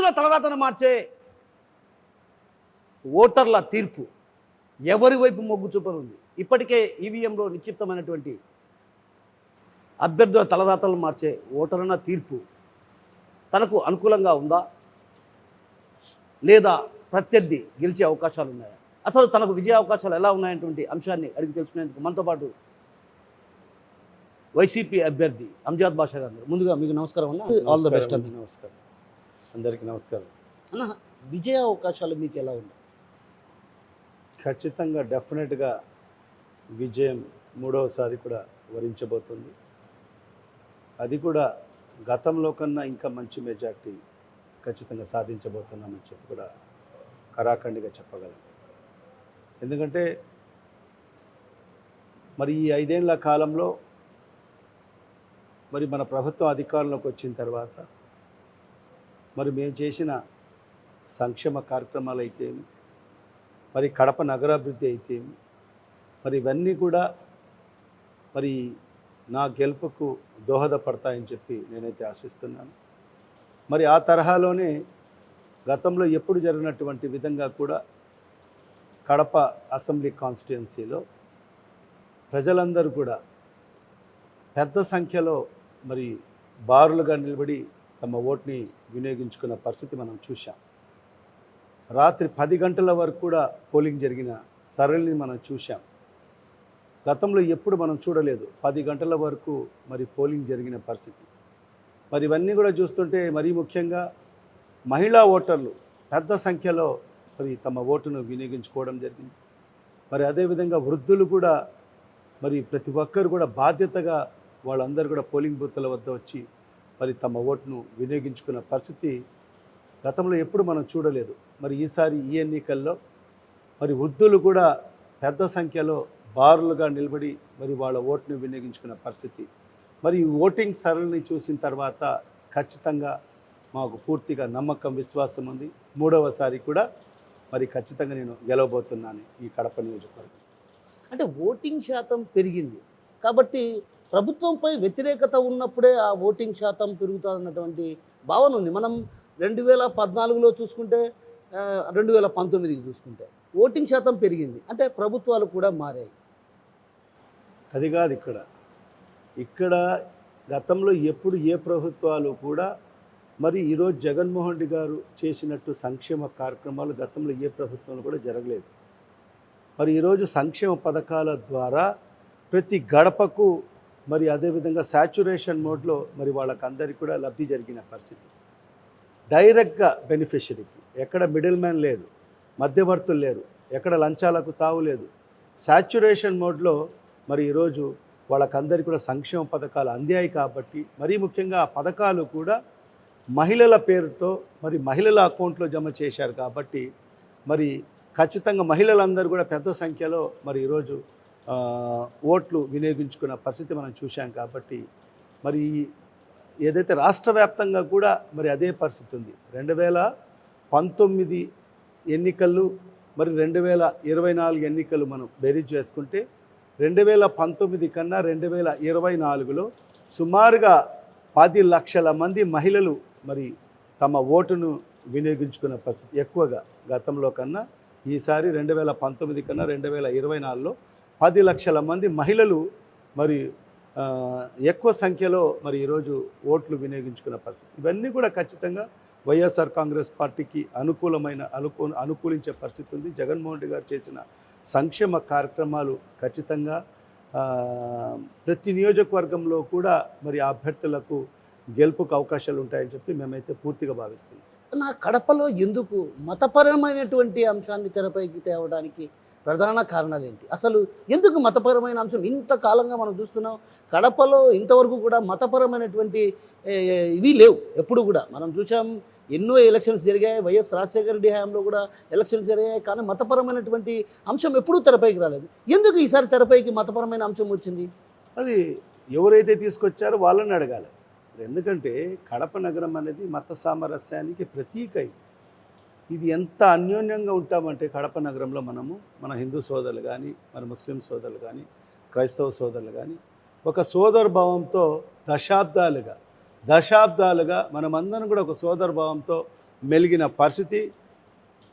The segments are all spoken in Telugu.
అభ్యర్థుల తలరాతను మార్చే ఓటర్ల తీర్పు ఎవరి వైపు మొగ్గు చూపనుంది? ఇప్పటికే ఈవీఎంలో నిక్షిప్తమైనటువంటి అభ్యర్థుల తలరాతలను మార్చే ఓటర్ల తీర్పు తనకు అనుకూలంగా ఉందా, లేదా ప్రత్యర్థి గెలిచే అవకాశాలు ఉన్నాయా, అసలు తనకు విజయ అవకాశాలు ఎలా ఉన్నాయనేటువంటి అంశాన్ని అడిగి తెలుసుకునేందుకు మనతో పాటు వైసీపీ అభ్యర్థి అంజాద్ బాషా గారు. ముందుగా మీకు నమస్కారం అన్న, ఆల్ ద బెస్ట్ అన్న. నమస్కారం, అందరికీ నమస్కారం అన్న. విజయ అవకాశాలు మీకు ఎలా ఉన్నాయి? ఖచ్చితంగా డెఫినెట్గా విజయం మూడవసారి కూడా వరించబోతుంది. అది కూడా గతంలో కన్నా ఇంకా మంచి మెజార్టీ ఖచ్చితంగా సాధించబోతున్నామని చెప్పి కూడా కరాఖండిగా చెప్పగలం. ఎందుకంటే మరి ఈ 5 ఏళ్ల కాలంలో మరి మన ప్రభుత్వం అధికారంలోకి వచ్చిన తర్వాత మరి మేము చేసిన సంక్షేమ కార్యక్రమాలు అయితేమి, మరి కడప నగరాభివృద్ధి అయితేమి, మరి ఇవన్నీ కూడా మరి నా గెలుపుకు దోహదపడతాయని చెప్పి నేనైతే ఆశిస్తున్నాను. మరి ఆ తరహాలోనే గతంలో ఎప్పుడు జరిగినటువంటి విధంగా కూడా కడప అసెంబ్లీ కాన్స్టిట్యుయెన్సీలో ప్రజలందరూ కూడా పెద్ద సంఖ్యలో మరి బారులుగా నిలబడి తమ ఓటుని వినియోగించుకున్న పరిస్థితి మనం చూసాం. రాత్రి 10 గంటల వరకు కూడా పోలింగ్ జరిగిన సరళిని మనం చూసాం. గతంలో ఎప్పుడు మనం చూడలేదు 10 గంటల వరకు మరి పోలింగ్ జరిగిన పరిస్థితి. మరి ఇవన్నీ కూడా చూస్తుంటే మరీ ముఖ్యంగా మహిళా ఓటర్లు పెద్ద సంఖ్యలో మరి తమ ఓటును వినియోగించుకోవడం జరిగింది. మరి అదేవిధంగా వృద్ధులు కూడా మరి ప్రతి ఒక్కరు కూడా బాధ్యతగా వాళ్ళందరూ కూడా పోలింగ్ బూత్ల వద్ద వచ్చి మరి తమ ఓటును వినియోగించుకున్న పరిస్థితి గతంలో ఎప్పుడు మనం చూడలేదు. మరి ఈసారి ఈ ఎన్నికల్లో మరి వృద్ధులు కూడా పెద్ద సంఖ్యలో బారులుగా నిలబడి మరి వాళ్ళ ఓటును వినియోగించుకున్న పరిస్థితి. మరి ఓటింగ్ సరళిని చూసిన తర్వాత ఖచ్చితంగా మాకు పూర్తిగా నమ్మకం, విశ్వాసం ఉంది. మూడవసారి కూడా మరి ఖచ్చితంగా నేను గెలవబోతున్నాను ఈ కడప నియోజకవర్గం. అంటే ఓటింగ్ శాతం పెరిగింది కాబట్టి ప్రభుత్వంపై వ్యతిరేకత ఉన్నప్పుడే ఆ ఓటింగ్ శాతం పెరుగుతుందన్నటువంటి భావన ఉంది. మనం 2014లో చూసుకుంటే 2019కి చూసుకుంటే ఓటింగ్ శాతం పెరిగింది అంటే ప్రభుత్వాలు కూడా మారాయి. అది కాదు ఇక్కడ గతంలో ఎప్పుడు ఏ ప్రభుత్వాలు కూడా మరి ఈరోజు జగన్మోహన్ రెడ్డి గారు చేసినట్టు సంక్షేమ కార్యక్రమాలు గతంలో ఏ ప్రభుత్వంలో కూడా జరగలేదు. మరి ఈరోజు సంక్షేమ పథకాల ద్వారా ప్రతి గడపకు మరి అదేవిధంగా శాచ్యురేషన్ మోడ్లో మరి వాళ్ళకందరికీ కూడా లబ్ధి జరిగిన పరిస్థితి. డైరెక్ట్గా బెనిఫిషరీకి ఎక్కడ మిడిల్ మ్యాన్ లేడు, మధ్యవర్తులు లేరు, ఎక్కడ లంచాలకు తావు లేదు. శాచ్యురేషన్ మోడ్లో మరి ఈరోజు వాళ్ళకందరికీ కూడా సంక్షేమ పథకాలు అందాయి. కాబట్టి మరీ ముఖ్యంగా ఆ పథకాలు కూడా మహిళల పేరుతో మరి మహిళల అకౌంట్లో జమ చేశారు. కాబట్టి మరి ఖచ్చితంగా మహిళలందరూ కూడా పెద్ద సంఖ్యలో మరి ఈరోజు ఓట్లు వినియోగించుకున్న పరిస్థితి మనం చూశాం. కాబట్టి మరి ఏదైతే రాష్ట్ర వ్యాప్తంగా కూడా మరి అదే పరిస్థితి ఉంది. 2019 ఎన్నికలు మరి 2024 ఎన్నికలు మనం బేరీజ్ చేసుకుంటే 2019 కన్నా 2024లో సుమారుగా 10 లక్షల మంది మహిళలు మరి తమ ఓటును వినియోగించుకున్న పరిస్థితి ఎక్కువగా గతంలో కన్నా. ఈసారి 2019 కన్నా 2024లో 10 లక్షల మంది మహిళలు మరి ఎక్కువ సంఖ్యలో మరి ఈరోజు ఓట్లు వినియోగించుకున్న పరిస్థితి. ఇవన్నీ కూడా ఖచ్చితంగా వైఎస్ఆర్ కాంగ్రెస్ పార్టీకి అనుకూలించే పరిస్థితి ఉంది. జగన్మోహన్ రెడ్డి గారు చేసిన సంక్షేమ కార్యక్రమాలు ఖచ్చితంగా ప్రతి నియోజకవర్గంలో కూడా మరి అభ్యర్థులకు గెలుపుకు అవకాశాలు ఉంటాయని చెప్పి మేమైతే పూర్తిగా భావిస్తున్నాం. నా కడపలో ఎందుకు మతపరమైనటువంటి అంశాన్ని తెరపైకి తేవడానికి ప్రధాన కారణాలు ఏంటి? అసలు ఎందుకు మతపరమైన అంశం ఇంతకాలంగా మనం చూస్తున్నాం? కడపలో ఇంతవరకు కూడా మతపరమైనటువంటి ఇవి లేవు. ఎప్పుడు కూడా మనం చూసాం, ఎన్నో ఎలక్షన్స్ జరిగాయి. వైఎస్ రాజశేఖర రెడ్డి హయాంలో కూడా ఎలక్షన్స్ జరిగాయి. కానీ మతపరమైనటువంటి అంశం ఎప్పుడూ తెరపైకి రాలేదు. ఎందుకు ఈసారి తెరపైకి మతపరమైన అంశం వచ్చింది? అది ఎవరైతే తీసుకొచ్చారో వాళ్ళని అడగాలి. ఎందుకంటే కడప నగరం అనేది మత సామరస్యానికి ప్రతీక. ఇది ఎంత అన్యోన్యంగా ఉంటామంటే కడప నగరంలో మన హిందూ సోదరులు కానీ, మన ముస్లిం సోదరులు కానీ, క్రైస్తవ సోదరులు కానీ ఒక సోదరభావంతో దశాబ్దాలుగా మనమందరం కూడా ఒక సోదరభావంతో మెలిగిన పరిస్థితి.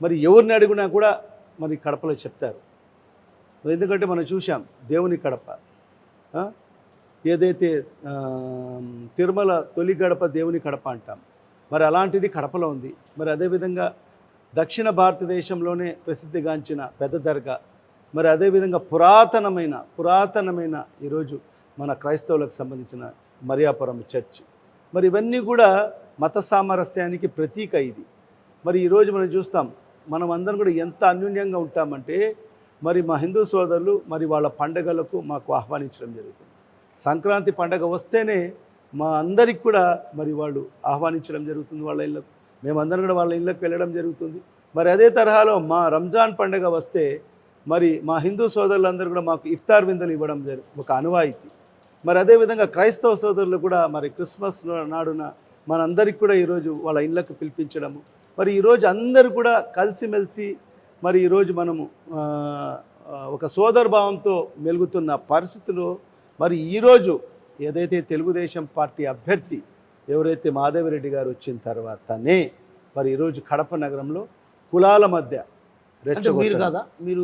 మరి ఎవరిని అడిగినా కూడా మరి కడపలో చెప్తారు. ఎందుకంటే మనం చూసాం దేవుని కడప, ఏదైతే తిరుమల తొలి గడప దేవుని కడప అంటాం, మరి అలాంటిది కడపలో ఉంది. మరి అదేవిధంగా దక్షిణ భారతదేశంలోనే ప్రసిద్ధిగాంచిన పెద్ద దర్గా, మరి అదేవిధంగా పురాతనమైన ఈరోజు మన క్రైస్తవులకు సంబంధించిన మరియాపురం చర్చ్, మరి ఇవన్నీ కూడా మత సామరస్యానికి ప్రతీక ఇది. మరి ఈరోజు మనం చూస్తాం, మనం అందరం కూడా ఎంత అన్యోన్యంగా ఉంటామంటే, మరి మా హిందూ సోదరులు మరి వాళ్ళ పండగలకు మాకు ఆహ్వానించడం జరుగుతుంది. సంక్రాంతి పండగ వస్తేనే మా అందరికి కూడా మరి వాళ్ళు ఆహ్వానించడం జరుగుతుంది వాళ్ళ ఇళ్ళకు, మేమందరం కూడా వాళ్ళ ఇళ్ళకు వెళ్ళడం జరుగుతుంది. మరి అదే తరహాలో మా రంజాన్ పండగ వస్తే మరి మా హిందూ సోదరులందరూ కూడా మాకు ఇఫ్తార్ విందులు ఇవ్వడం ఒక ఆనవాయితీ. మరి అదేవిధంగా క్రైస్తవ సోదరులు కూడా మరి క్రిస్మస్ నాడున మనందరికి కూడా ఈరోజు వాళ్ళ ఇళ్ళకు పిలిపించడము. మరి ఈరోజు అందరూ కూడా కలిసిమెలిసి మరి ఈరోజు మనము ఒక సోదరభావంతో మెలుగుతున్న పరిస్థితిలో మరి ఈరోజు ఏదైతే తెలుగుదేశం పార్టీ అభ్యర్థి ఎవరైతే మాధవిరెడ్డి గారు వచ్చిన తర్వాతనే మరి ఈరోజు కడప నగరంలో కులాల మధ్య మీరు కదా మీరు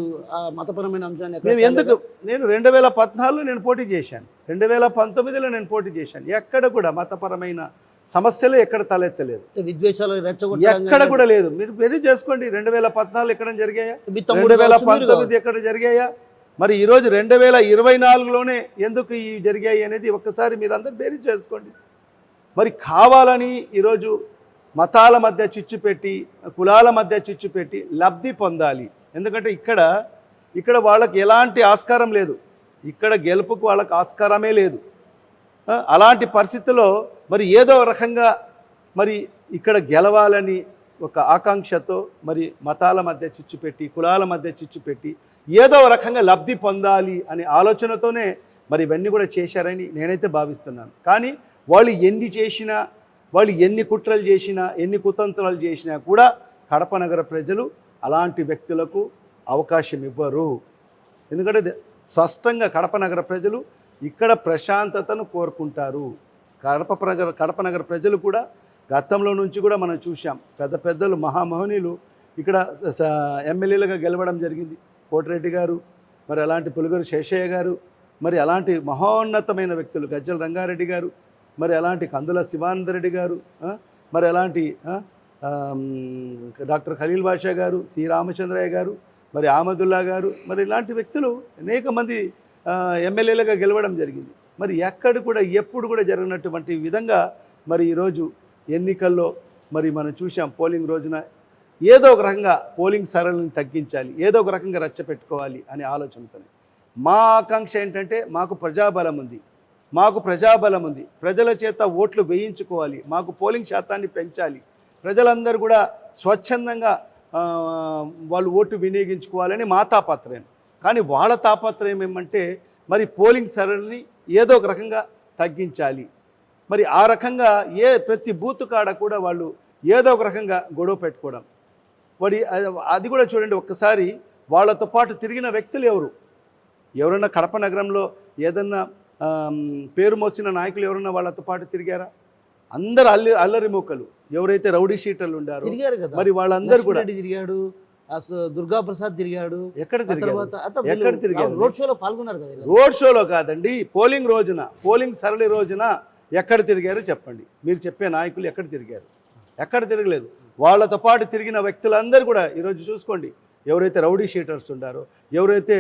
మతపరమైన అంశాన్ని మేము ఎందుకు నేను 2014లో నేను పోటీ చేశాను, 2019లో నేను పోటీ చేశాను. ఎక్కడ కూడా మతపరమైన సమస్యలు ఎక్కడ తలెత్తలేదు, విద్వేషాలు ఎక్కడ కూడా లేదు. మీరు వెరీ చేసుకోండి, 2014 ఎక్కడ జరిగాయా, 2019 ఎక్కడ జరిగాయా, మరి ఈరోజు 2024లోనే ఎందుకు ఈ జరిగాయి అనేది ఒక్కసారి మీరు అందరూ బేరీ చేసుకోండి. మరి కావాలని ఈరోజు మతాల మధ్య చిచ్చు పెట్టి, కులాల మధ్య చిచ్చు పెట్టి లబ్ధి పొందాలి. ఎందుకంటే ఇక్కడ వాళ్ళకి ఎలాంటి ఆస్కారం లేదు, ఇక్కడ గెలుపుకు వాళ్ళకి ఆస్కారమే లేదు. అలాంటి పరిస్థితుల్లో మరి ఏదో రకంగా మరి ఇక్కడ గెలవాలని ఒక ఆకాంక్షతో మరి మతాల మధ్య చిచ్చు పెట్టి, కులాల మధ్య చిచ్చు పెట్టి ఏదో రకంగా లబ్ధి పొందాలి అనే ఆలోచనతోనే మరి ఇవన్నీ కూడా చేశారని నేనైతే భావిస్తున్నాను. కానీ వాళ్ళు ఎన్ని చేసినా, వాళ్ళు ఎన్ని కుట్రలు చేసినా, ఎన్ని కుతంత్రాలు చేసినా కూడా కడప నగర ప్రజలు అలాంటి వ్యక్తులకు అవకాశం ఇవ్వరు. ఎందుకంటే స్పష్టంగా కడప నగర ప్రజలు ఇక్కడ ప్రశాంతతను కోరుకుంటారు. కడప నగర ప్రజలు కూడా గతంలో నుంచి కూడా మనం చూసాం, పెద్దలు మహామహనీయులు ఇక్కడ ఎమ్మెల్యేలుగా గెలవడం జరిగింది. కోటిరెడ్డి గారు, మరి అలాంటి పులిగూరు శేషయ్య గారు, మరి అలాంటి మహోన్నతమైన వ్యక్తులు గజ్జల రంగారెడ్డి గారు, మరి అలాంటి కందుల శివానందరెడ్డి గారు, మరి అలాంటి డాక్టర్ ఖలీల్ బాషా గారు, సి రామచంద్రయ్య గారు, మరి ఆమదుల్లా గారు, మరి ఇలాంటి వ్యక్తులు అనేక మంది ఎమ్మెల్యేలుగా గెలవడం జరిగింది. మరి ఎక్కడ కూడా ఎప్పుడు కూడా జరిగినటువంటి విధంగా మరి ఈరోజు ఎన్నికల్లో మరి మనం చూసాం, పోలింగ్ రోజున ఏదో ఒక రకంగా పోలింగ్ సరళిని తగ్గించాలి, ఏదో ఒక రకంగా రచ్చపెట్టుకోవాలి అనే ఆలోచనతో మా ఆకాంక్ష ఏంటంటే మాకు ప్రజాబలం ఉంది, ప్రజల చేత ఓట్లు వేయించుకోవాలి, మాకు పోలింగ్ శాతాన్ని పెంచాలి, ప్రజలందరూ కూడా స్వచ్ఛందంగా వాళ్ళు ఓటు వినియోగించుకోవాలని మా తాపత్రయం. కానీ వాళ్ళ తాపత్రయం ఏమంటే మరి పోలింగ్ సరళిని ఏదో ఒక రకంగా తగ్గించాలి. మరి ఆ రకంగా ప్రతి బూత్ కాడ కూడా వాళ్ళు ఏదో ఒక రకంగా గొడవ పెట్టుకోవడం. అది కూడా చూడండి, ఒక్కసారి వాళ్ళతో పాటు తిరిగిన వ్యక్తులు ఎవరన్నా కడప నగరంలో ఏదన్నా పేరు మోసిన నాయకులు ఎవరన్నా వాళ్ళతో పాటు తిరిగారా? అందరు అల్లరి మూకలు, ఎవరైతే రౌడీ షీటర్లు ఉండారో మరి వాళ్ళందరూ కూడా తిరిగాడు. దుర్గా ప్రసాద్ తిరిగాడు. ఎక్కడ తిరిగారు? రోడ్ షోలో పాల్గొన్నారు కదా. రోడ్ షోలో కాదండి, పోలింగ్ సరళి రోజున ఎక్కడ తిరిగారు చెప్పండి. మీరు చెప్పే నాయకులు ఎక్కడ తిరిగారు? ఎక్కడ తిరగలేదు. వాళ్ళతో పాటు తిరిగిన వ్యక్తులందరూ కూడా ఈరోజు చూసుకోండి, ఎవరైతే రౌడీ షీటర్స్ ఉండారో, ఎవరైతే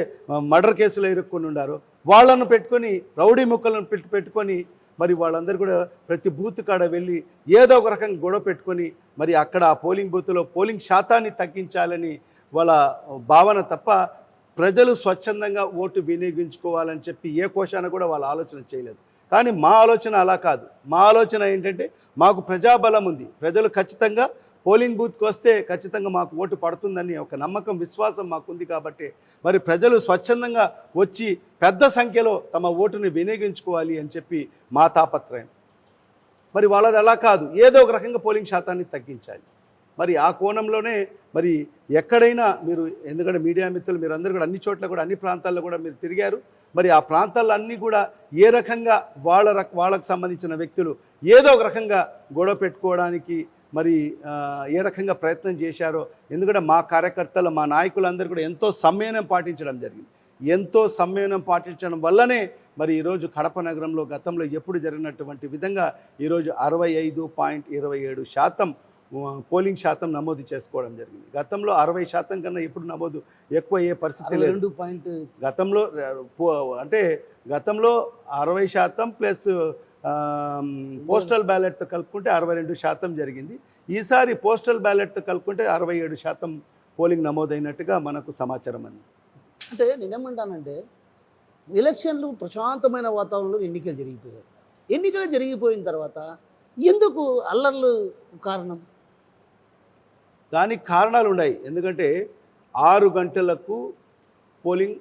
మర్డర్ కేసులో ఇరుక్కుని ఉండారో వాళ్ళను పెట్టుకొని, రౌడీ ముక్కలను పెట్టుకొని మరి వాళ్ళందరూ కూడా ప్రతి బూత్ కాడ వెళ్ళి ఏదో ఒక రకంగా గొడవ పెట్టుకొని మరి అక్కడ ఆ పోలింగ్ బూత్లో పోలింగ్ శాతాన్ని తగ్గించాలని వాళ్ళ భావన తప్ప ప్రజలు స్వచ్ఛందంగా ఓటు వినియోగించుకోవాలని చెప్పి ఏ కోశాన కూడా వాళ్ళ ఆలోచన చేయలేదు. కానీ మా ఆలోచన అలా కాదు. మా ఆలోచన ఏంటంటే మాకు ప్రజాబలం ఉంది, ప్రజలు ఖచ్చితంగా పోలింగ్ బూత్కి వస్తే ఖచ్చితంగా మాకు ఓటు పడుతుందని ఒక నమ్మకం, విశ్వాసం మాకుంది. కాబట్టి మరి ప్రజలు స్వచ్ఛందంగా వచ్చి పెద్ద సంఖ్యలో తమ ఓటుని వినియోగించుకోవాలి అని చెప్పి మా తాపత్రయం. మరి వాళ్ళది అలా కాదు, ఏదో ఒక రకంగా పోలింగ్ శాతాన్ని తగ్గించాలి. మరి ఆ కోణంలోనే మరి ఎక్కడైనా మీరు, ఎందుకంటే మీడియా మిత్రులు మీరు అందరూ కూడా అన్ని చోట్ల కూడా అన్ని ప్రాంతాల్లో కూడా మీరు తిరిగారు. మరి ఆ ప్రాంతాల్లో అన్నీ కూడా ఏ రకంగా వాళ్ళకు సంబంధించిన వ్యక్తులు ఏదో ఒక రకంగా గొడవ పెట్టుకోవడానికి మరి ఏ రకంగా ప్రయత్నం చేశారో, ఎందుకంటే మా కార్యకర్తలు మా నాయకులందరూ కూడా ఎంతో సంయమనం పాటించడం జరిగింది. ఎంతో సంయమనం పాటించడం వల్లనే మరి ఈరోజు కడప నగరంలో గతంలో ఎప్పుడు జరిగినటువంటి విధంగా ఈరోజు 65.27% పోలింగ్ శాతం నమోదు చేసుకోవడం జరిగింది. గతంలో 60% కన్నా ఎప్పుడు నమోదు ఎక్కువ అయ్యే పరిస్థితి లేదు. గతంలో అంటే గతంలో 60% ప్లస్ పోస్టల్ బ్యాలెట్తో కలుపుకుంటే 62% జరిగింది. ఈసారి పోస్టల్ బ్యాలెట్తో కలుపుకుంటే 67% పోలింగ్ నమోదైనట్టుగా మనకు సమాచారం అంది. అంటే నేనేమంటానంటే ఎలక్షన్లు ప్రశాంతమైన వాతావరణంలో ఎన్నికలు జరిగిపోయాయి. ఎన్నికలు జరిగిపోయిన తర్వాత ఎందుకు అల్లర్లు కారణం? దానికి కారణాలు ఉన్నాయి. ఎందుకంటే 6 గంటలకు పోలింగ్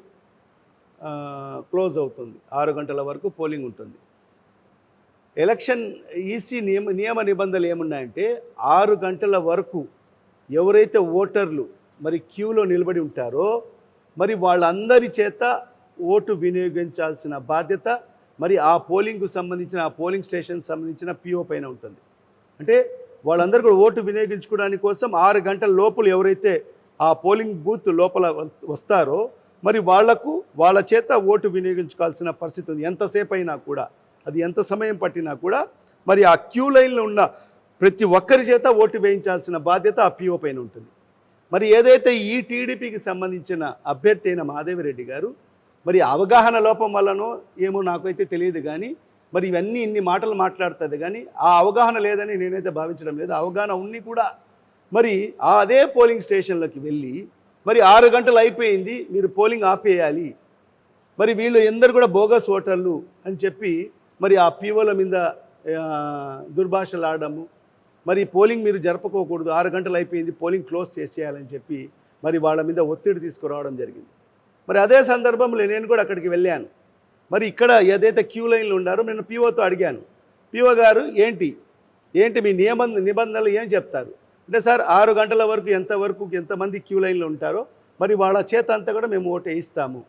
క్లోజ్ అవుతుంది. 6 గంటల వరకు పోలింగ్ ఉంటుంది. ఎలక్షన్ ఈసీ నియమ నిబంధనలు ఏమున్నాయంటే 6 గంటల వరకు ఎవరైతే ఓటర్లు మరి క్యూలో నిలబడి ఉంటారో మరి వాళ్ళందరి చేత ఓటు వినియోగించాల్సిన బాధ్యత మరి ఆ పోలింగ్కు సంబంధించిన ఆ పోలింగ్ స్టేషన్ సంబంధించిన పిఓ పైన ఉంటుంది. అంటే వాళ్ళందరూ కూడా ఓటు వినియోగించుకోవడానికి కోసం 6 గంటల లోపల ఎవరైతే ఆ పోలింగ్ బూత్ లోపల వస్తారో మరి వాళ్ళ చేత ఓటు వినియోగించుకోవాల్సిన పరిస్థితి ఉంది. ఎంతసేపు అయినా కూడా, అది ఎంత సమయం పట్టినా కూడా మరి ఆ క్యూ లైన్లో ఉన్న ప్రతి ఒక్కరి చేత ఓటు వేయించాల్సిన బాధ్యత ఆ పిఓ పైన ఉంటుంది. మరి ఏదైతే ఈ టీడీపీకి సంబంధించిన అభ్యర్థి అయిన మాధవిరెడ్డి గారు మరి అవగాహన లోపం వల్లనో ఏమో నాకైతే తెలియదు, కానీ మరి ఇవన్నీ ఇన్ని మాటలు మాట్లాడుతుంది, కానీ ఆ అవగాహన లేదని నేనైతే భావించడం లేదు. అవగాహన ఉన్ని కూడా మరి అదే పోలింగ్ స్టేషన్లోకి వెళ్ళి మరి 6 గంటలు అయిపోయింది, మీరు పోలింగ్ ఆపేయాలి, మరి వీళ్ళు ఎందరు కూడా బోగస్ ఓటర్లు అని చెప్పి మరి ఆ పీఓల మీద దుర్భాషలు ఆడము, మరి పోలింగ్ మీరు జరపకోకూడదు, 6 గంటలు అయిపోయింది, పోలింగ్ క్లోజ్ చేసేయాలని చెప్పి మరి వాళ్ళ మీద ఒత్తిడి తీసుకురావడం జరిగింది. మరి అదే సందర్భంలో నేను కూడా అక్కడికి వెళ్ళాను. మరి ఇక్కడ ఏదైతే క్యూ లైన్లు ఉన్నారో నేను పీఓతో అడిగాను, పీఓ గారు ఏంటి మీ నిబంధనలు ఏం చెప్తారు అంటే, సార్ 6 గంటల వరకు ఎంతమంది క్యూ లైన్లు ఉంటారో మరి వాళ్ళ చేత అంతా కూడా మేము ఓటు వేయిస్తాము.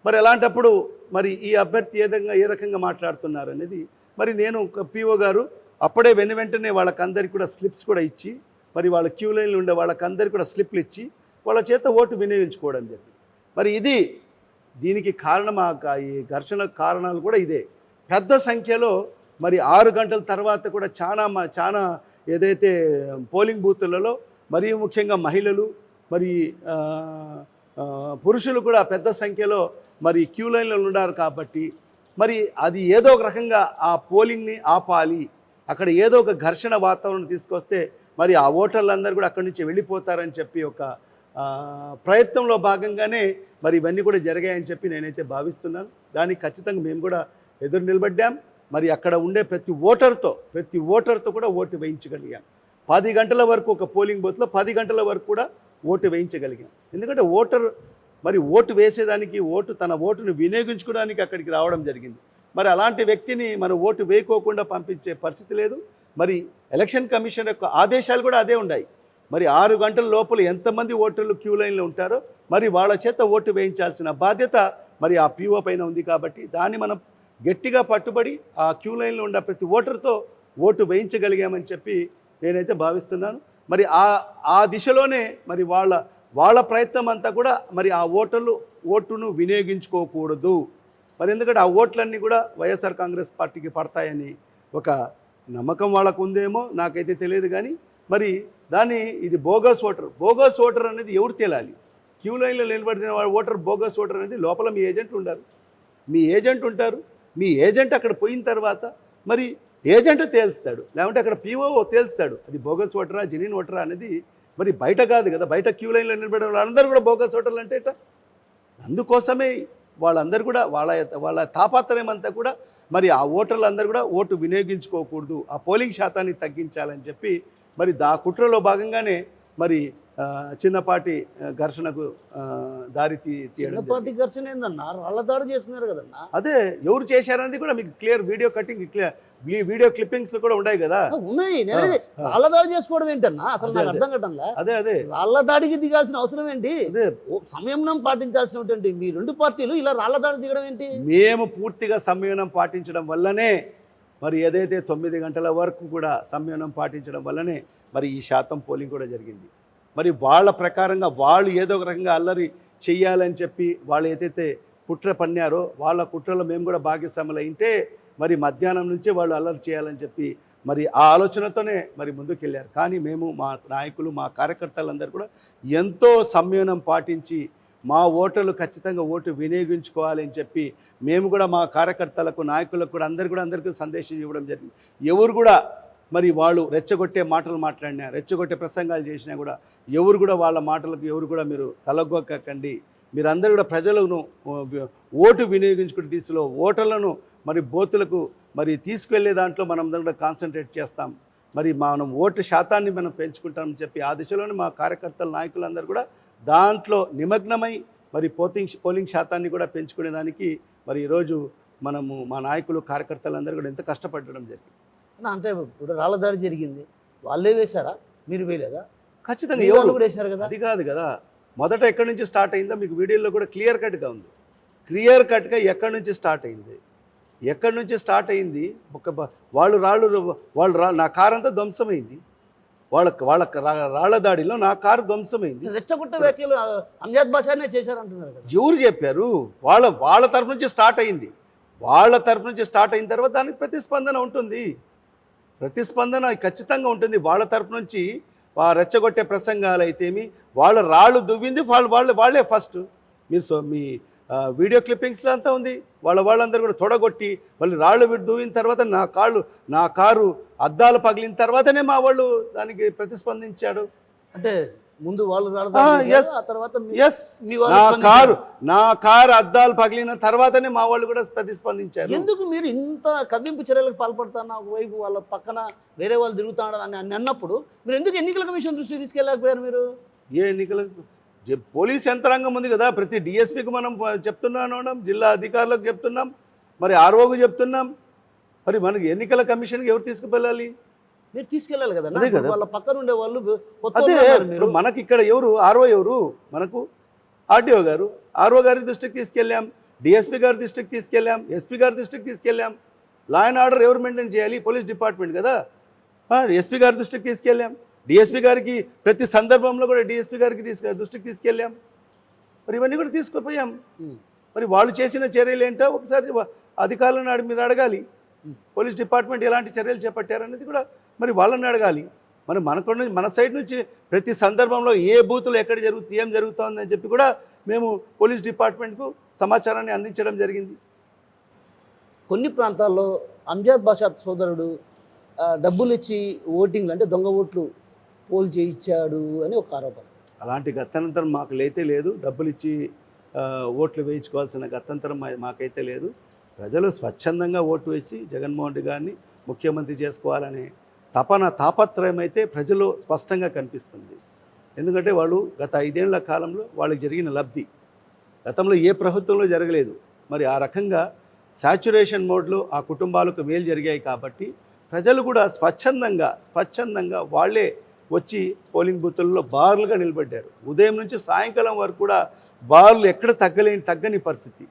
మరి అలాంటప్పుడు మరి ఈ అభ్యర్థి ఏ రకంగా మాట్లాడుతున్నారు అనేది మరి నేను పీఓ గారు అప్పుడే వెంటనే వాళ్ళకందరికీ కూడా స్లిప్స్ కూడా ఇచ్చి మరి వాళ్ళ క్యూ లైన్లు ఉండే వాళ్ళకందరికీ కూడా స్లిప్లు ఇచ్చి వాళ్ళ చేత ఓటు వినియోగించుకోవడం జరిగింది. మరి దీనికి కారణం ఈ ఘర్షణ కారణాలు కూడా ఇదే. పెద్ద సంఖ్యలో మరి 6 గంటల తర్వాత కూడా చాలా ఏదైతే పోలింగ్ బూతులలో మరీ ముఖ్యంగా మహిళలు మరి పురుషులు కూడా పెద్ద సంఖ్యలో మరి క్యూ లైన్లో ఉన్నారు కాబట్టి మరి అది ఏదో ఒక రకంగా ఆ పోలింగ్ని ఆపాలి, అక్కడ ఏదో ఒక ఘర్షణ వాతావరణం తీసుకొస్తే మరి ఆ ఓటర్లందరూ కూడా అక్కడి నుంచి వెళ్ళిపోతారని చెప్పి ఒక ప్రయత్నంలో భాగంగానే మరి ఇవన్నీ కూడా జరిగాయని చెప్పి నేనైతే భావిస్తున్నాను. దానికి ఖచ్చితంగా మేము కూడా ఎదురు నిలబడ్డాం. మరి అక్కడ ఉండే ప్రతి ఓటర్తో కూడా ఓటు వేయించగలిగాం. 10 గంటల వరకు ఒక పోలింగ్ బూత్లో 10 గంటల వరకు కూడా ఓటు వేయించగలిగాం. ఎందుకంటే ఓటు వేసేదానికి తన ఓటును వినియోగించుకోవడానికి అక్కడికి రావడం జరిగింది. మరి అలాంటి వ్యక్తిని మనం ఓటు వేయకోకుండా పంపించే పరిస్థితి లేదు. మరి ఎలక్షన్ కమిషన్ యొక్క ఆదేశాలు కూడా అదే ఉన్నాయి. మరి 6 గంటల లోపల ఎంతమంది ఓటర్లు క్యూ లైన్లో ఉంటారో మరి వాళ్ళ చేత ఓటు వేయించాల్సిన బాధ్యత మరి ఆ పీఓ పైన ఉంది. కాబట్టి దాన్ని మనం గట్టిగా పట్టుబడి ఆ క్యూ లైన్లో ఉన్న ప్రతి ఓటర్తో ఓటు వేయించగలిగామని చెప్పి నేనైతే భావిస్తున్నాను. మరి ఆ దిశలోనే మరి వాళ్ళ ప్రయత్నం అంతా కూడా మరి ఆ ఓటును వినియోగించుకోకూడదు. మరి ఎందుకంటే ఆ ఓట్లన్నీ కూడా వైఎస్ఆర్ కాంగ్రెస్ పార్టీకి పడతాయని ఒక నమ్మకం వాళ్ళకు ఉందేమో నాకైతే తెలియదు, కానీ మరి ఇది బోగస్ ఓటర్ అనేది ఎవరు తేలాలి? క్యూ లైన్లో నిలబడిన ఓటర్ బోగస్ ఓటర్ అనేది లోపల మీ ఏజెంట్లు ఉంటారు. మీ ఏజెంట్ అక్కడ పోయిన తర్వాత మరి ఏజెంట్ తేల్స్తాడు, లేకుంటే అక్కడ పీఓ తేల్స్తాడు అది బోగస్ ఓటరా జెన్యూన్ ఓటరా అనేది. మరి బయట కాదు కదా, బయట క్యూ లైన్లో నిలబడిన వాళ్ళందరూ కూడా బోగస్ ఓటర్లు అంటే అందుకోసమే వాళ్ళందరూ కూడా వాళ్ళ తాపత్రయం అంతా కూడా మరి ఆ ఓటర్లందరూ కూడా ఓటు వినియోగించుకోకూడదు, ఆ పోలింగ్ శాతాన్ని తగ్గించాలని చెప్పి మరి కుట్రలో భాగంగానే మరి చిన్నపాటి ఘర్షణకు దారి చిన్నపాటి ఘర్షణ ఏందన్నా, రాళ్ళ దాడి చేస్తున్నారు కదన్నా. అదే ఎవరు చేశారనేది కూడా మీకు క్లియర్ వీడియో క్లిప్పింగ్స్ కూడా ఉన్నాయి కదా. ఉన్నాయి. రాళ్ళ దాడి చేసుకోవడం ఏంటన్నా అసలు నాకు అర్థం కావట్లా. అదే రాళ్ళ దాడికి దిగాల్సిన అవసరం ఏంటి? సంయమనం పాటించాల్సినటువంటి మీ రెండు పార్టీలు ఇలా రాళ్ళ దాడి దిగడం ఏంటి? మేము పూర్తిగా సంయమనం పాటించడం వల్లనే మరి ఏదైతే 9 గంటల వరకు కూడా సంయమనం పాటించడం వల్లనే మరి ఈ శాతం పోలింగ్ కూడా జరిగింది. మరి వాళ్ళ ప్రకారంగా వాళ్ళు ఏదో ఒక రకంగా అల్లరి చెయ్యాలని చెప్పి వాళ్ళు ఏదైతే కుట్ర పన్నారో వాళ్ళ కుట్రలో మేము కూడా భాగస్వాములు అయింటే మరి మధ్యాహ్నం నుంచే వాళ్ళు అల్లరి చేయాలని చెప్పి మరి ఆ ఆలోచనతోనే మరి ముందుకెళ్ళారు. కానీ మేము మా నాయకులు మా కార్యకర్తలందరూ కూడా ఎంతో సంయమనం పాటించి మా ఓటర్లు ఖచ్చితంగా ఓటు వినియోగించుకోవాలి అని చెప్పి మేము కూడా మా కార్యకర్తలకు నాయకులకు కూడా అందరికీ సందేశం ఇవ్వడం జరిగింది. ఎవరు కూడా మరి వాళ్ళు రెచ్చగొట్టే మాటలు మాట్లాడినా రెచ్చగొట్టే ప్రసంగాలు చేసినా కూడా ఎవరు కూడా వాళ్ళ మాటలకు ఎవరు కూడా మీరు తలగొక్కకండి. మీరందరూ కూడా ప్రజలను ఓటు వినియోగించుకునే దిశలో ఓటర్లను మరి బూతులకు మరి తీసుకువెళ్ళే దాంట్లో మనం అందరం కూడా కాన్సన్ట్రేట్ చేస్తాం. మరి మనం ఓటు శాతాన్ని మనం పెంచుకుంటామని చెప్పి ఆ దిశలోనే మా కార్యకర్తల నాయకులందరూ కూడా దాంట్లో నిమగ్నమై మరి పోలింగ్ శాతాన్ని కూడా పెంచుకునేదానికి మరి ఈరోజు మనము మా నాయకులు కార్యకర్తలందరూ కూడా ఎంత కష్టపడడం జరిగింది. అంటే ఇప్పుడు రాళ్ళ దాడి జరిగింది, వాళ్ళే వేశారా, మీరు వేయలేదా? ఖచ్చితంగా ఎవరు ఎవరు కూడా వేశారు కదా. అది కాదు కదా, మొదట ఎక్కడి నుంచి స్టార్ట్ అయిందో మీకు వీడియోలో కూడా క్లియర్ కట్గా ఉంది. క్లియర్ కట్గా ఎక్కడి నుంచి స్టార్ట్ అయింది, ఎక్కడి నుంచి స్టార్ట్ అయింది. వాళ్ళు నా కారు అంతా ధ్వంసమైంది. వాళ్ళ రాళ్ల దాడిలో నా కారు ధ్వంసమైంది. రెచ్చగొట్ట వ్యాఖ్యలు అంజాద్ బాషానే చేశారంటున్నారు కదా. ఎవరు చెప్పారు? వాళ్ళ తరఫు నుంచి స్టార్ట్ అయింది. వాళ్ళ తరఫు నుంచి స్టార్ట్ అయిన తర్వాత దానికి ప్రతిస్పందన ఉంటుంది. ప్రతిస్పందన ఖచ్చితంగా ఉంటుంది. వాళ్ళ తరఫు నుంచి రెచ్చగొట్టే ప్రసంగాలు అయితేమి, వాళ్ళ రాళ్ళు దువ్వింది వాళ్ళే ఫస్ట్. మీ వీడియో క్లిప్పింగ్స్లో అంతా ఉంది. వాళ్ళందరూ కూడా తొడగొట్టి వాళ్ళు రాళ్ళు దువ్విన తర్వాత నా కారు అద్దాలు పగిలిన తర్వాతనే మా వాళ్ళు దానికి ప్రతిస్పందించాడు. అంటే ముందు వాళ్ళు నా కారు అద్దాలు పగిలిన తర్వాతనే మా వాళ్ళు కూడా ప్రతిస్పందించారు. ఎందుకు మీరు ఇంత కవ్వింపు చర్యలకు పాల్పడుతున్నా? ఒకవైపు వాళ్ళ పక్కన వేరే వాళ్ళు తిరుగుతాడని అన్నప్పుడు మీరు ఎందుకు ఎన్నికల కమిషన్ దృష్టికి తీసుకెళ్ళకపోయారు? మీరు ఏ ఎన్నికలకు పోలీస్ యంత్రాంగం ఉంది కదా, ప్రతి డిఎస్పీకి మనం చెప్తున్నాం, జిల్లా అధికారులకు చెప్తున్నాం, మరి ఆర్ఓకు చెప్తున్నాం. మరి మనకి ఎన్నికల కమిషన్కి ఎవరు తీసుకువెళ్ళాలి? మీరు తీసుకెళ్ళాలి కదా. అదే కదా, వాళ్ళ పక్కన ఉండే వాళ్ళు. అదే మనకి ఇక్కడ ఎవరు ఆర్ఓ ఎవరు? మనకు ఆర్డీఓ గారు. ఆర్ఓ గారి దృష్టికి తీసుకెళ్ళాం, డిఎస్పీ గారి దృష్టికి తీసుకెళ్ళాం, ఎస్పీ గారి దృష్టికి తీసుకెళ్ళాం. లా అండ్ ఆర్డర్ ఎవరు మెయింటైన్ చేయాలి? పోలీస్ డిపార్ట్మెంట్ కదా. ఎస్పీ గారి దృష్టికి తీసుకెళ్ళాం, డిఎస్పీ గారికి ప్రతి సందర్భంలో కూడా డిఎస్పీ గారికి దృష్టికి తీసుకెళ్ళాం. మరి ఇవన్నీ కూడా తీసుకుపోయాం. మరి వాళ్ళు చేసిన చర్యలు ఏంటో ఒకసారి అధికారులను మీరు అడగాలి. పోలీస్ డిపార్ట్మెంట్ ఎలాంటి చర్యలు చేపట్టారనేది కూడా మరి వాళ్ళని అడగాలి. మరి మన సైడ్ నుంచి ప్రతి సందర్భంలో ఏ బూతులు ఎక్కడ జరుగుతుంది, ఏం జరుగుతుందని చెప్పి కూడా మేము పోలీస్ డిపార్ట్మెంట్కు సమాచారాన్ని అందించడం జరిగింది. కొన్ని ప్రాంతాల్లో అంజాద్ బాషా సోదరుడు డబ్బులు ఇచ్చి ఓటింగ్లు అంటే దొంగ ఓట్లు పోల్ చేయించాడు అని ఒక ఆరోపణ. అలాంటి గత్యంతరం మాకు లేదు. డబ్బులు ఇచ్చి ఓట్లు వేయించుకోవాల్సిన గత్యంతరం మాకైతే లేదు. ప్రజలు స్వచ్ఛందంగా ఓటు వేసి జగన్మోహన్ రెడ్డి గారిని ముఖ్యమంత్రి చేసుకోవాలనే తాపత్రయం అయితే ప్రజలు స్పష్టంగా కనిపిస్తుంది. ఎందుకంటే వాళ్ళు గత 5 ఏళ్ల కాలంలో వాళ్ళకి జరిగిన లబ్ధి గతంలో ఏ ప్రభుత్వంలో జరగలేదు. మరి ఆ రకంగా సాచ్యురేషన్ మోడ్లో ఆ కుటుంబాలకు మేలు జరిగాయి కాబట్టి ప్రజలు కూడా స్వచ్ఛందంగా వాళ్ళే వచ్చి పోలింగ్ బూతుల్లో బార్లుగా నిలబడ్డారు. ఉదయం నుంచి సాయంకాలం వరకు కూడా బార్లు ఎక్కడ తగ్గని పరిస్థితి.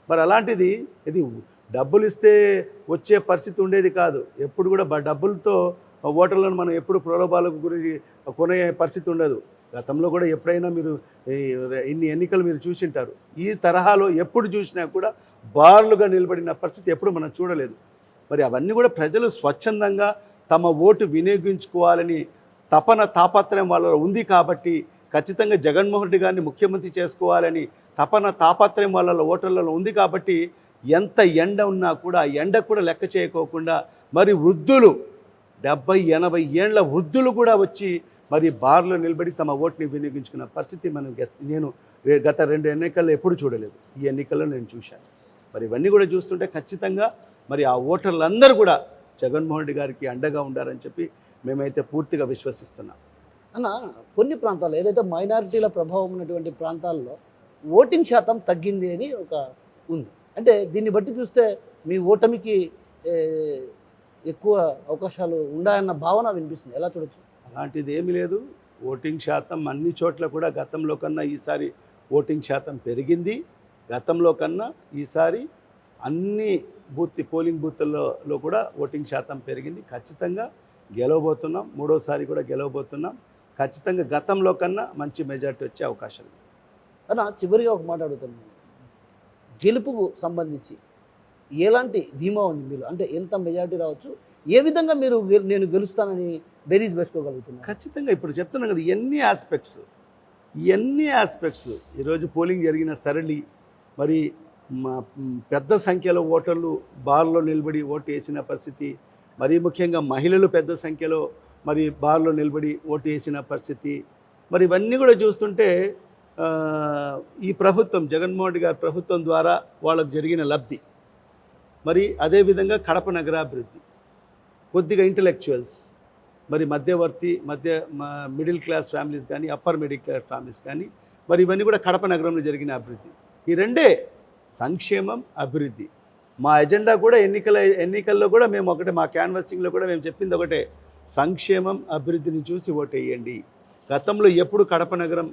మరి అలాంటిది ఇది డబ్బులు ఇస్తే వచ్చే పరిస్థితి ఉండేది కాదు. ఎప్పుడు కూడా డబ్బులతో ఓటర్లను మనం ఎప్పుడు ప్రలోభాలకు గురించి కొనే పరిస్థితి ఉండదు. గతంలో కూడా ఎప్పుడైనా మీరు ఇన్ని ఎన్నికలు మీరు చూసింటారు. ఈ తరహాలో ఎప్పుడు చూసినా కూడా బార్లుగా నిలబడిన పరిస్థితి ఎప్పుడు మనం చూడలేదు. మరి అవన్నీ కూడా ప్రజలు స్వచ్ఛందంగా తమ ఓటు వినియోగించుకోవాలని తాపత్రయం వాళ్ళలో ఉంది కాబట్టి ఖచ్చితంగా జగన్మోహన్ రెడ్డి గారిని ముఖ్యమంత్రి చేసుకోవాలని తాపత్రయం వాళ్ళ ఓటర్లలో ఉంది కాబట్టి ఎంత ఎండ ఉన్నా కూడా ఎండ కూడా లెక్క చేయకోకుండా మరి వృద్ధులు 70-80 ఏళ్ల వృద్ధులు కూడా వచ్చి మరి బార్లో నిలబడి తమ ఓటుని వినియోగించుకున్న పరిస్థితి నేను గత 2 ఎన్నికల్లో ఎప్పుడు చూడలేదు. ఈ ఎన్నికల్లో నేను చూశాను. మరి ఇవన్నీ కూడా చూస్తుంటే ఖచ్చితంగా మరి ఆ ఓటర్లందరూ కూడా జగన్మోహన్ రెడ్డి గారికి అండగా ఉండాలని చెప్పి మేమైతే పూర్తిగా విశ్వసిస్తున్నాం. అన్న కొన్ని ప్రాంతాల్లో ఏదైతే మైనారిటీల ప్రభావం ఉన్నటువంటి ప్రాంతాల్లో ఓటింగ్ శాతం తగ్గింది అని ఒక ఉంది. అంటే దీన్ని బట్టి చూస్తే మీ ఓటమికి ఎక్కువ అవకాశాలు ఉన్నాయన్న భావన వినిపిస్తుంది. ఎలా చూడొచ్చు? అలాంటిది ఏమీ లేదు. ఓటింగ్ శాతం అన్ని చోట్ల కూడా గతంలో కన్నా ఈసారి ఓటింగ్ శాతం పెరిగింది. గతంలో కన్నా ఈసారి అన్ని పోలింగ్ బూత్లలో కూడా ఓటింగ్ శాతం పెరిగింది. ఖచ్చితంగా గెలవబోతున్నాం, మూడోసారి కూడా గెలవబోతున్నాం. ఖచ్చితంగా గతంలో కన్నా మంచి మెజార్టీ వచ్చే అవకాశం ఉంది. అన్న చివరిగా ఒక మాట అడుగుతున్నాను, గెలుపుకు సంబంధించి ఎలాంటి ధీమా ఉంది మీలో? అంటే ఎంత మెజార్టీ రావచ్చు, ఏ విధంగా మీరు నేను గెలుస్తానని బెరీజ్ వేసుకోగలుగుతున్నాను? ఖచ్చితంగా ఇప్పుడు చెప్తున్నాం కదా, ఇవన్నీ ఆస్పెక్ట్స్ ఈరోజు పోలింగ్ జరిగిన సరళి, మరి పెద్ద సంఖ్యలో ఓటర్లు బార్లో నిలబడి ఓటు వేసిన పరిస్థితి, మరీ ముఖ్యంగా మహిళలు పెద్ద సంఖ్యలో మరి బార్లో నిలబడి ఓటు వేసిన పరిస్థితి, మరి ఇవన్నీ కూడా చూస్తుంటే ఈ ప్రభుత్వం జగన్మోహన్ రెడ్డి గారి ప్రభుత్వం ద్వారా వాళ్ళకు జరిగిన లబ్ధి, మరి అదేవిధంగా కడప నగరాభివృద్ధి, కొద్దిగా ఇంటలెక్చువల్స్, మరి మిడిల్ క్లాస్ ఫ్యామిలీస్ కానీ అప్పర్ మిడిల్ క్లాస్ ఫ్యామిలీస్ కానీ, మరి ఇవన్నీ కూడా కడప నగరంలో జరిగిన అభివృద్ధి. ఈ రెండే సంక్షేమం, అభివృద్ధి. మా ఎజెండా కూడా ఎన్నికల్లో కూడా మేము ఒకటే, మా క్యాన్వాసింగ్లో కూడా మేము చెప్పింది ఒకటే, సంక్షేమం అభివృద్ధిని చూసి ఓటేయండి. గతంలో ఎప్పుడు కడప నగరం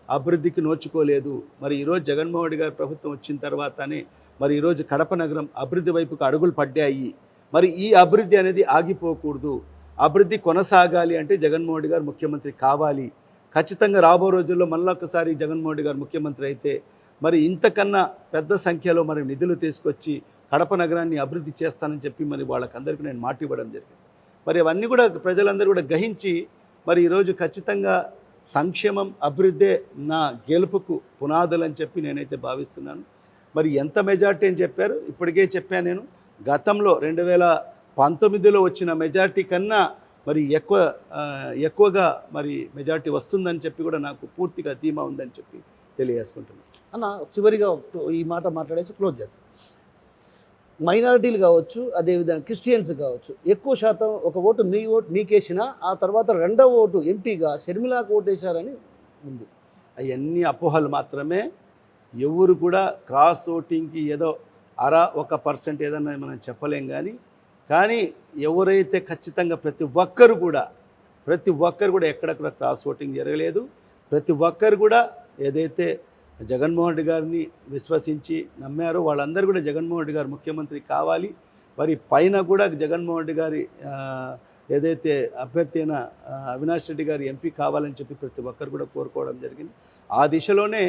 అభివృద్ధికి నోచుకోలేదు. మరి ఈరోజు జగన్మోహన్ రెడ్డి గారి ప్రభుత్వం వచ్చిన తర్వాతనే మరి ఈరోజు కడప నగరం అభివృద్ధి వైపుకు అడుగులు పడ్డాయి. మరి ఈ అభివృద్ధి అనేది ఆగిపోకూడదు. అభివృద్ధి కొనసాగాలి అంటే జగన్మోహన్ రెడ్డి గారు ముఖ్యమంత్రి కావాలి. ఖచ్చితంగా రాబో రోజుల్లో మళ్ళొకసారి జగన్మోహన్ రెడ్డి గారు ముఖ్యమంత్రి అయితే మరి ఇంతకన్నా పెద్ద సంఖ్యలో మరి నిధులు తీసుకొచ్చి కడప నగరాన్ని అభివృద్ధి చేస్తానని చెప్పి మరి వాళ్ళకందరికీ నేను మాట ఇవ్వడం జరిగింది. మరి అవన్నీ కూడా ప్రజలందరూ కూడా గ్రహించి మరి ఈరోజు ఖచ్చితంగా సంక్షేమం, అభివృద్ధే నా గెలుపుకు పునాదులని చెప్పి నేనైతే భావిస్తున్నాను. మరి ఎంత మెజార్టీ అని చెప్పారు, ఇప్పటికే చెప్పాను నేను. గతంలో 2019లో వచ్చిన మెజార్టీ కన్నా మరి ఎక్కువగా మరి మెజార్టీ వస్తుందని చెప్పి కూడా నాకు పూర్తిగా ధీమా ఉందని చెప్పి తెలియజేసుకుంటున్నాను. అన్న చివరిగా ఈ మాట మాట్లాడేసి క్లోజ్ చేస్తాను. మైనారిటీలు కావచ్చు, అదేవిధంగా క్రిస్టియన్స్ కావచ్చు, ఎక్కువ శాతం ఒక ఓటు మీకేసిన ఆ తర్వాత రెండవ ఓటు ఎంపీగా షర్మిలాకు ఓటేశారని ఉంది. అవన్నీ అపోహలు మాత్రమే. ఎవరు కూడా క్రాస్ ఓటింగ్కి ఏదో 1% ఏదన్నా మనం చెప్పలేం. కానీ ఎవరైతే ఖచ్చితంగా ప్రతి ఒక్కరు కూడా ఎక్కడెక్కడ క్రాస్ ఓటింగ్ జరగలేదు. ప్రతి ఒక్కరు కూడా ఏదైతే జగన్మోహన్ రెడ్డి గారిని విశ్వసించి నమ్మారో వాళ్ళందరూ కూడా జగన్మోహన్ రెడ్డి గారు ముఖ్యమంత్రి కావాలి. మరి పైన కూడా జగన్మోహన్ రెడ్డి గారి ఏదైతే అభ్యర్థి అయిన అవినాష్ రెడ్డి గారి ఎంపీ కావాలని చెప్పి ప్రతి ఒక్కరు కూడా కోరుకోవడం జరిగింది. ఆ దిశలోనే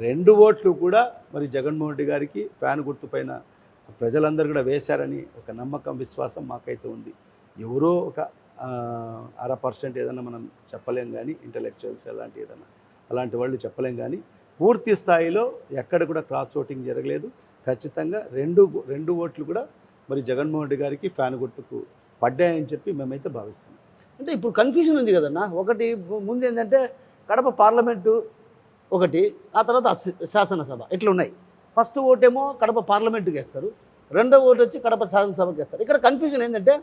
2 ఓట్లు కూడా మరి జగన్మోహన్ రెడ్డి గారికి ఫ్యాన్ గుర్తుపైన ప్రజలందరూ కూడా వేశారని ఒక నమ్మకం, విశ్వాసం మాకైతే ఉంది. ఎవరో ఒక 1% ఏదన్నా మనం చెప్పలేం, కానీ ఇంటలెక్చువల్స్ అలాంటి వాళ్ళు చెప్పలేం. కానీ పూర్తి స్థాయిలో ఎక్కడ కూడా క్రాస్ ఓటింగ్ జరగలేదు. ఖచ్చితంగా 2 ఓట్లు కూడా మరి జగన్మోహన్ రెడ్డి గారికి ఫ్యాన్ గుర్తుకు పడ్డాయని చెప్పి మేమైతే భావిస్తున్నాం. అంటే ఇప్పుడు కన్ఫ్యూజన్ ఉంది కదన్నా. ఒకటి ముందు ఏంటంటే కడప పార్లమెంటు ఒకటి, ఆ తర్వాత శాసనసభ ఇట్లా ఉన్నాయి. ఫస్ట్ ఓటేమో కడప పార్లమెంటుకి వేస్తారు, రెండో ఓటు వచ్చి కడప శాసనసభకి వేస్తారు. ఇక్కడ కన్ఫ్యూజన్ ఏంటంటే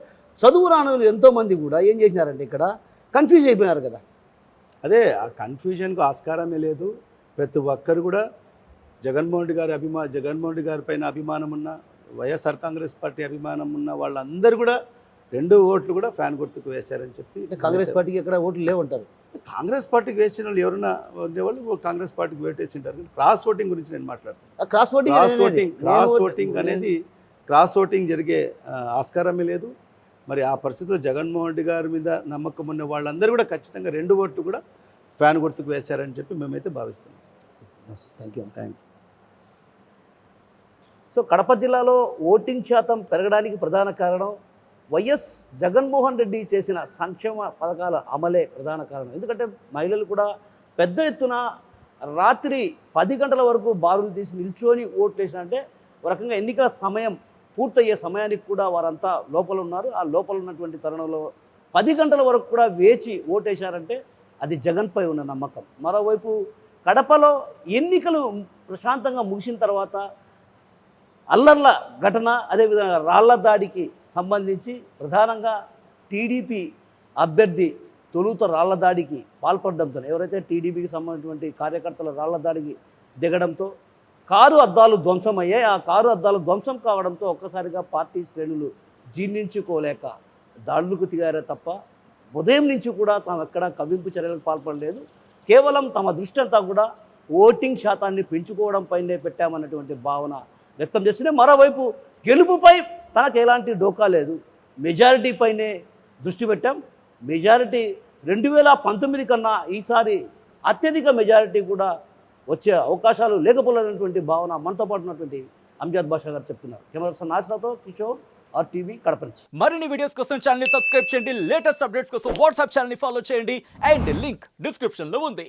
చదువు రానులు ఎంతోమంది కూడా ఏం చేసినారంటే ఇక్కడ కన్ఫ్యూజ్ అయిపోయినారు కదా. అదే ఆ కన్ఫ్యూజన్కు ఆస్కారమే లేదు. ప్రతి ఒక్కరు కూడా జగన్మోహన్ రెడ్డి గారి పైన అభిమానం ఉన్న, వైఎస్ఆర్ కాంగ్రెస్ పార్టీ అభిమానం ఉన్న వాళ్ళందరూ కూడా 2 ఓట్లు కూడా ఫ్యాన్ గుర్తుకు వేశారని చెప్పి. కాంగ్రెస్ పార్టీకి ఎక్కడ ఓట్లు లేవంటారు. కాంగ్రెస్ పార్టీకి వేసిన వాళ్ళు ఎవరైనా ఉండేవాళ్ళు కాంగ్రెస్ పార్టీకి వేటేసి ఉంటారు. క్రాస్ ఓటింగ్ గురించి నేను మాట్లాడుతాను. క్రాస్ ఓటింగ్ జరిగే ఆస్కారమే లేదు. మరి ఆ పరిస్థితిలో జగన్మోహన్ రెడ్డి గారి మీద నమ్మకం ఉన్న వాళ్ళందరూ కూడా ఖచ్చితంగా 2 ఓట్లు కూడా ఫ్యాన్ గుర్తుకు వేశారని చెప్పి మేమైతే భావిస్తున్నాం. Thank you. సో కడప జిల్లాలో ఓటింగ్ శాతం పెరగడానికి ప్రధాన కారణం వైఎస్ జగన్మోహన్ రెడ్డి చేసిన సంక్షేమ పథకాల అమలే ప్రధాన కారణం. ఎందుకంటే మహిళలు కూడా పెద్ద ఎత్తున రాత్రి 10 గంటల వరకు బారులు తీసి నిల్చొని ఓట్లు వేసినంటే ఒక రకంగా ఎన్నికల సమయం పూర్తయ్యే సమయానికి కూడా వారంతా లోపల ఉన్నారు. ఆ లోపల ఉన్నటువంటి తరుణంలో 10 గంటల వరకు కూడా వేచి ఓటేశారంటే అది జగన్పై ఉన్న నమ్మకం. మరోవైపు కడపలో ఎన్నికలు ప్రశాంతంగా ముగిసిన తర్వాత అల్లర్ల ఘటన, అదేవిధంగా రాళ్ల దాడికి సంబంధించి ప్రధానంగా టీడీపీ అభ్యర్థి తొలుత రాళ్ల దాడికి పాల్పడడంతో, ఎవరైతే టీడీపీకి సంబంధించినటువంటి కార్యకర్తలు రాళ్ల దాడికి దిగడంతో కారు అద్దాలు ధ్వంసమయ్యాయి. ఆ కారు అద్దాలు ధ్వంసం కావడంతో ఒక్కసారిగా పార్టీ శ్రేణులు జీర్ణించుకోలేక దాడులకు దిగారే తప్ప ఉదయం నుంచి కూడా తాము ఎక్కడా కవ్వింపు చర్యలకు పాల్పడలేదు. కేవలం తమ దృష్టి అంతా కూడా ఓటింగ్ శాతాన్ని పెంచుకోవడం పైనే పెట్టామన్నటువంటి భావన వ్యక్తం చేస్తూనే మరోవైపు గెలుపుపై తనకు ఎలాంటి డోకా లేదు, మెజారిటీ పైనే దృష్టి పెట్టాం, మెజారిటీ 2019 కన్నా ఈసారి అత్యధిక మెజారిటీ కూడా వచ్చే అవకాశాలు లేకపోలేనటువంటి భావన మనతో పాటు ఉన్నటువంటి అంజద్ బాషా గారు చెప్తున్నారు. కెమెరా పర్సన్ నాసిరాతో కిషోర్, RTV, కడప నుంచి. మరిన్ని వీడియోస్ కోసం ఛానల్ ని సబ్స్క్రైబ్ చేయండి, లేటెస్ట్ అప్డేట్స్ కోసం వాట్సాప్ ఛానల్ ని ఫాలో చేయండి అండ్ లింక్ డిస్క్రిప్షన్ లో ఉంది.